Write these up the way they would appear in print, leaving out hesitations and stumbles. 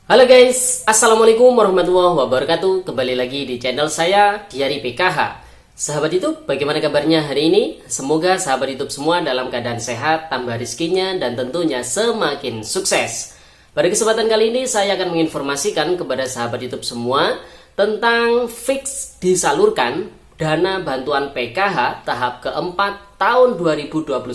Halo guys, Assalamualaikum warahmatullahi wabarakatuh. Kembali lagi di channel saya, Diari PKH. Sahabat YouTube, bagaimana kabarnya hari ini? Semoga sahabat YouTube semua dalam keadaan sehat, tambah rezekinya, dan tentunya semakin sukses. Pada kesempatan kali ini, saya akan menginformasikan kepada sahabat YouTube semua tentang fix disalurkan dana bantuan PKH tahap keempat tahun 2021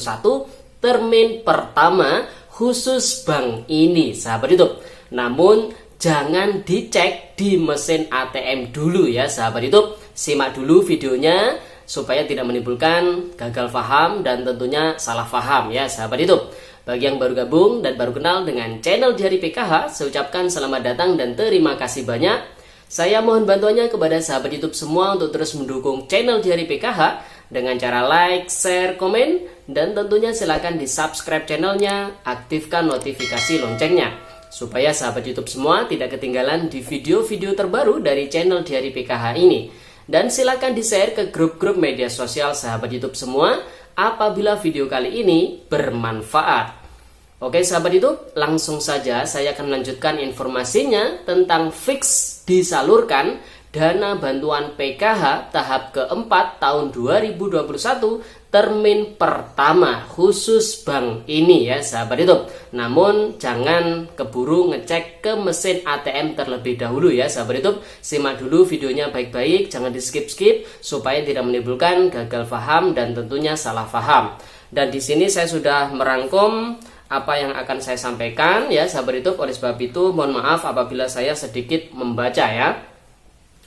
termin pertama khusus bank ini, sahabat YouTube. Namun jangan dicek di mesin ATM dulu ya sahabat YouTube. Simak dulu videonya supaya tidak menimbulkan gagal paham dan tentunya salah paham ya sahabat YouTube. Bagi yang baru gabung dan baru kenal dengan channel Diari PKH, saya ucapkan selamat datang dan terima kasih banyak. Saya mohon bantuannya kepada sahabat YouTube semua untuk terus mendukung channel Diari PKH dengan cara like, share, komen, dan tentunya silakan di subscribe channelnya, aktifkan notifikasi loncengnya supaya sahabat YouTube semua tidak ketinggalan di video-video terbaru dari channel Diari PKH ini. Dan silakan di-share ke grup-grup media sosial sahabat YouTube semua apabila video kali ini bermanfaat. Oke sahabat YouTube, langsung saja saya akan melanjutkan informasinya tentang fix disalurkan dana bantuan PKH tahap keempat tahun 2021 termin pertama khusus bank ini ya sahabat YouTube. Namun jangan keburu ngecek ke mesin ATM terlebih dahulu ya sahabat YouTube. Simak dulu videonya baik-baik, jangan di skip-skip supaya tidak menimbulkan gagal paham dan tentunya salah paham. Dan di sini saya sudah merangkum apa yang akan saya sampaikan ya sahabat YouTube. Oleh sebab itu mohon maaf apabila saya sedikit membaca ya.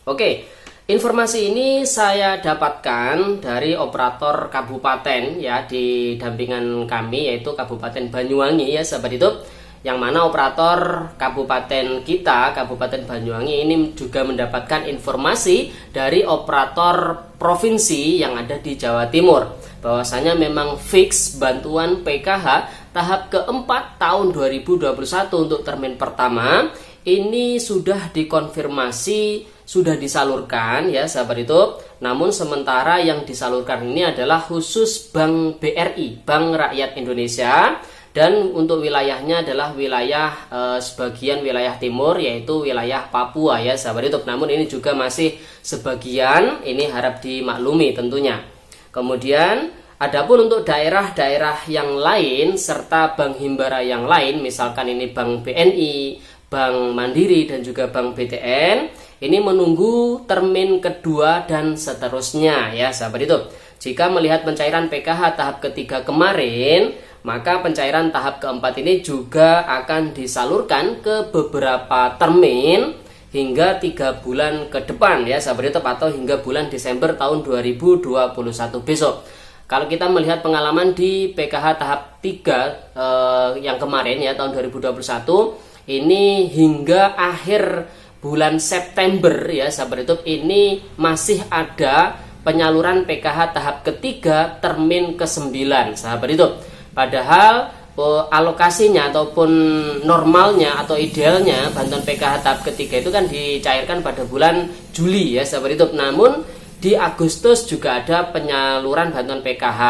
Oke, informasi ini saya dapatkan dari operator kabupaten ya di dampingan kami yaitu Kabupaten Banyuwangi ya sahabat YouTube. Yang mana operator kabupaten kita, Kabupaten Banyuwangi ini juga mendapatkan informasi dari operator provinsi yang ada di Jawa Timur. Bahwasanya memang fix bantuan PKH tahap keempat tahun 2021 untuk termin pertama ini sudah dikonfirmasi, sudah disalurkan ya sahabat YouTube. Namun sementara yang disalurkan ini adalah khusus Bank BRI, Bank Rakyat Indonesia. Dan untuk wilayahnya adalah wilayah sebagian wilayah timur yaitu wilayah Papua ya sahabat YouTube. Namun ini juga masih sebagian, ini harap dimaklumi tentunya. Kemudian adapun untuk daerah-daerah yang lain serta bank himbara yang lain, misalkan ini Bank BNI, Bank Mandiri dan juga Bank BTN, ini menunggu termin kedua dan seterusnya ya sahabat YouTube. Jika melihat pencairan PKH tahap ketiga kemarin, maka pencairan tahap keempat ini juga akan disalurkan ke beberapa termin hingga 3 bulan ke depan ya sahabat YouTube, atau hingga bulan Desember tahun 2021 besok. Kalau kita melihat pengalaman di PKH tahap 3 yang kemarin ya tahun 2021, ini hingga akhir bulan September ya sahabat YouTube ini masih ada penyaluran PKH tahap ketiga termin ke-9 sahabat YouTube. Padahal alokasinya ataupun normalnya atau idealnya bantuan PKH tahap ketiga itu kan dicairkan pada bulan Juli ya sahabat YouTube. Namun di Agustus juga ada penyaluran bantuan PKH.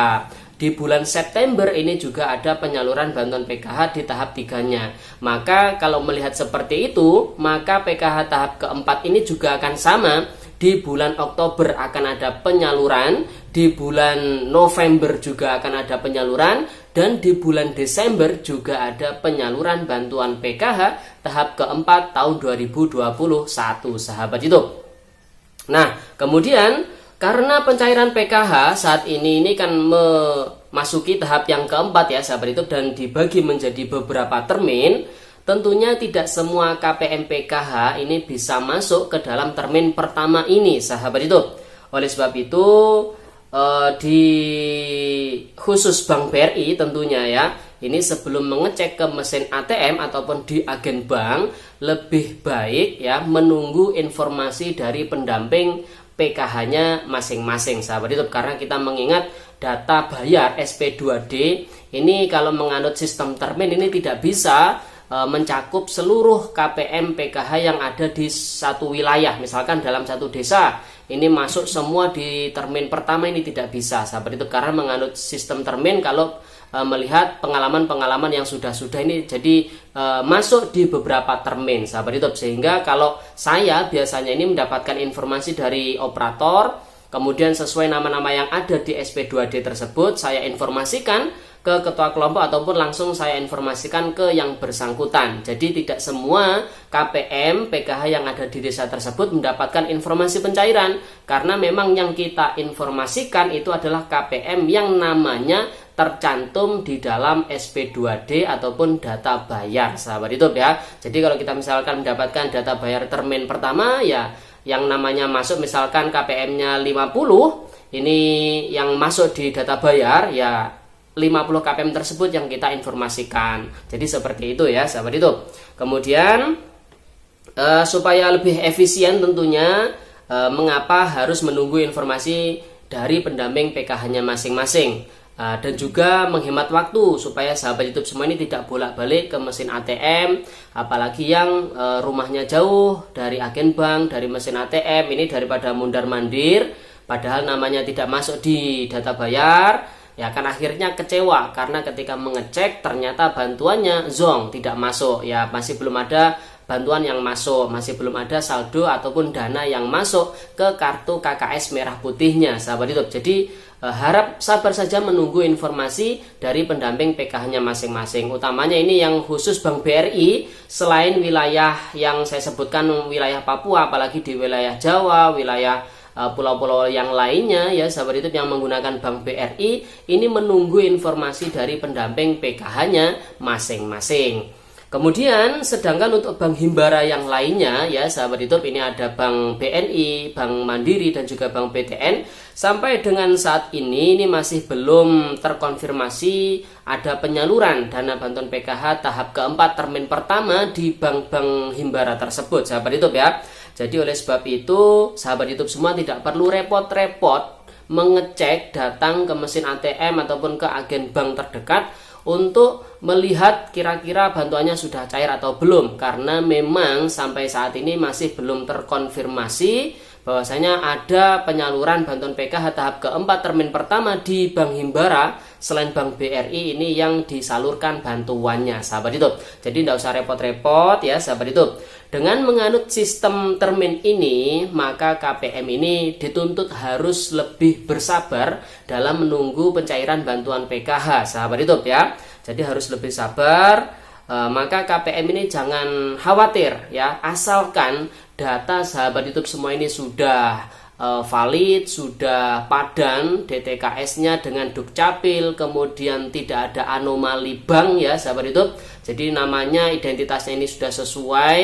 Di bulan September ini juga ada penyaluran bantuan PKH di tahap 3-nya. Maka kalau melihat seperti itu, maka PKH tahap keempat ini juga akan sama. Di bulan Oktober akan ada penyaluran, di bulan November juga akan ada penyaluran, dan di bulan Desember juga ada penyaluran bantuan PKH tahap keempat tahun 2021 sahabat YouTube. Nah, kemudian karena pencairan PKH saat ini kan memasuki tahap yang keempat ya sahabat YouTube dan dibagi menjadi beberapa termin, tentunya tidak semua KPM PKH ini bisa masuk ke dalam termin pertama ini sahabat YouTube. Oleh sebab itu di khusus Bank BRI tentunya ya, ini sebelum mengecek ke mesin ATM ataupun di agen bank, lebih baik ya menunggu informasi dari pendamping PKH-nya masing-masing sahabat YouTube. Karena kita mengingat data bayar SP2D ini kalau menganut sistem termin ini tidak bisa mencakup seluruh KPM PKH yang ada di satu wilayah. Misalkan dalam satu desa ini masuk semua di termin pertama, ini tidak bisa sahabat YouTube, karena menganut sistem termin. Kalau melihat pengalaman-pengalaman yang sudah-sudah ini jadi masuk di beberapa termin sahabat YouTube, sehingga kalau saya biasanya ini mendapatkan informasi dari operator, kemudian sesuai nama-nama yang ada di SP2D tersebut saya informasikan ke ketua kelompok ataupun langsung saya informasikan ke yang bersangkutan. Jadi tidak semua KPM PKH yang ada di desa tersebut mendapatkan informasi pencairan, karena memang yang kita informasikan itu adalah KPM yang namanya tercantum di dalam SP2D ataupun data bayar sahabat YouTube ya. Jadi kalau kita misalkan mendapatkan data bayar termin pertama ya, yang namanya masuk misalkan KPM-nya 50, ini yang masuk di data bayar ya 50 KPM tersebut yang kita informasikan. Jadi seperti itu ya sahabat YouTube. Kemudian supaya lebih efisien tentunya, mengapa harus menunggu informasi dari pendamping PKH-nya masing-masing, dan juga menghemat waktu supaya sahabat YouTube semua ini tidak bolak-balik ke mesin ATM, apalagi yang rumahnya jauh dari agen bank, dari mesin ATM, ini daripada mundar-mandir padahal namanya tidak masuk di data bayar, ya kan akhirnya kecewa karena ketika mengecek ternyata bantuannya zong, tidak masuk, ya masih belum ada bantuan yang masuk, masih belum ada saldo ataupun dana yang masuk ke kartu KKS merah putihnya sahabat YouTube. Jadi harap sabar saja menunggu informasi dari pendamping PKH-nya masing-masing. Utamanya ini yang khusus Bank BRI, selain wilayah yang saya sebutkan wilayah Papua, apalagi di wilayah Jawa, wilayah pulau-pulau yang lainnya ya sahabat YouTube yang menggunakan Bank BRI, ini menunggu informasi dari pendamping PKH-nya masing-masing. Kemudian sedangkan untuk bank himbara yang lainnya ya sahabat YouTube, ini ada Bank BNI, Bank Mandiri dan juga Bank BTN. Sampai dengan saat ini masih belum terkonfirmasi ada penyaluran dana bantuan PKH tahap keempat termin pertama di bank-bank himbara tersebut sahabat YouTube ya. Jadi oleh sebab itu sahabat YouTube semua tidak perlu repot-repot mengecek datang ke mesin ATM ataupun ke agen bank terdekat untuk melihat kira-kira bantuannya sudah cair atau belum, karena memang sampai saat ini masih belum terkonfirmasi bahwasanya ada penyaluran bantuan PKH tahap keempat termin pertama di Bank Himbara selain Bank BRI ini yang disalurkan bantuannya sahabat YouTube. Jadi tidak usah repot-repot ya sahabat YouTube. Dengan menganut sistem termin ini, maka KPM ini dituntut harus lebih bersabar dalam menunggu pencairan bantuan PKH sahabat YouTube ya. Jadi harus lebih sabar. Maka KPM ini jangan khawatir ya, asalkan data sahabat YouTube semua ini sudah valid, sudah padan DTKS-nya dengan Dukcapil, kemudian tidak ada anomali bank ya sahabat YouTube. Jadi namanya, identitasnya ini sudah sesuai,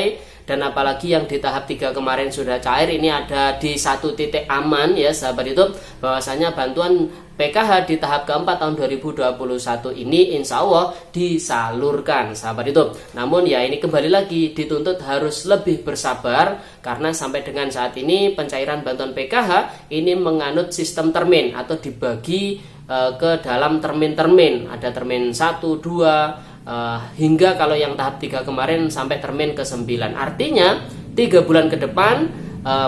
dan apalagi yang di tahap 3 kemarin sudah cair, ini ada di satu titik aman ya sahabat YouTube, bahwasanya bantuan PKH di tahap keempat tahun 2021 ini insya Allah disalurkan sahabat YouTube. Namun ya ini kembali lagi dituntut harus lebih bersabar, karena sampai dengan saat ini pencairan bantuan PKH ini menganut sistem termin atau dibagi ke dalam termin-termin. Ada termin 1, 2 hingga kalau yang tahap 3 kemarin sampai termin ke-9. Artinya 3 bulan ke depan,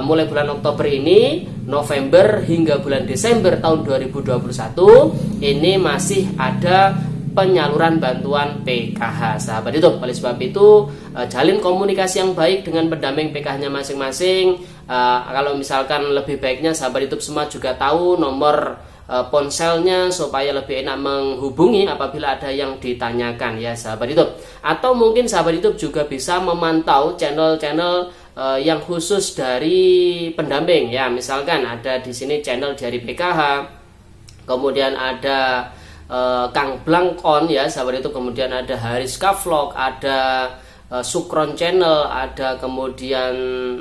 mulai bulan Oktober ini, November hingga bulan Desember tahun 2021 ini masih ada penyaluran bantuan PKH sahabat YouTube. Oleh sebab itu jalin komunikasi yang baik dengan pendamping PKH-nya masing-masing. Kalau misalkan lebih baiknya sahabat YouTube semua juga tahu nomor ponselnya supaya lebih enak menghubungi apabila ada yang ditanyakan ya sahabat YouTube. Atau mungkin sahabat YouTube juga bisa memantau channel-channel yang khusus dari pendamping ya. Misalkan ada di sini channel dari PKH, kemudian ada Kang Blangkon ya sahabat YouTube, kemudian ada Hariska Vlog, ada Sukron Channel, ada kemudian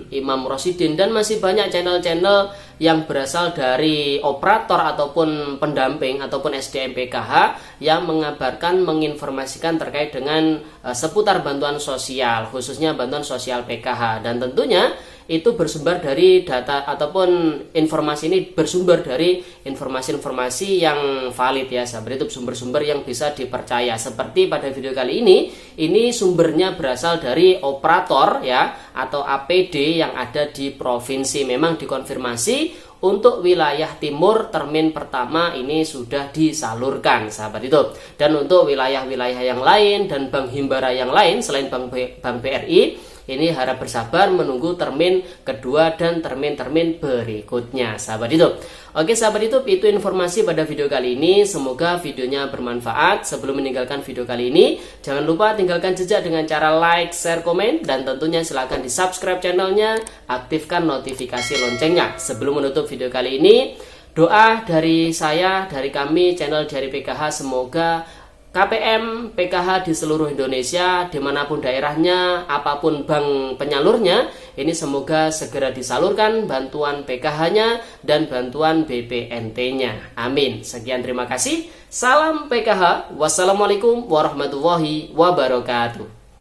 Imam Rosidin, dan masih banyak channel-channel yang berasal dari operator ataupun pendamping ataupun SDM PKH yang mengabarkan, menginformasikan terkait dengan seputar bantuan sosial, khususnya bantuan sosial PKH. Dan tentunya itu bersumber dari data ataupun informasi ini bersumber dari informasi-informasi yang valid ya sahabat YouTube, sumber-sumber yang bisa dipercaya. Seperti pada video kali ini sumbernya berasal dari operator ya atau APD yang ada di provinsi. Memang dikonfirmasi untuk wilayah timur termin pertama ini sudah disalurkan sahabat YouTube. Dan untuk wilayah-wilayah yang lain dan bank himbara yang lain selain bank BRI, ini harap bersabar menunggu termin kedua dan termin-termin berikutnya sahabat YouTube. Oke sahabat YouTube, itu informasi pada video kali ini. Semoga videonya bermanfaat. Sebelum meninggalkan video kali ini, jangan lupa tinggalkan jejak dengan cara like, share, komen, dan tentunya silahkan di subscribe channelnya, aktifkan notifikasi loncengnya. Sebelum menutup video kali ini, doa dari saya, dari kami channel Diari PKH, semoga KPM PKH di seluruh Indonesia, dimanapun daerahnya, apapun bank penyalurnya, ini semoga segera disalurkan bantuan PKH-nya dan bantuan BPNT-nya. Amin. Sekian, terima kasih. Salam PKH. Wassalamualaikum warahmatullahi wabarakatuh.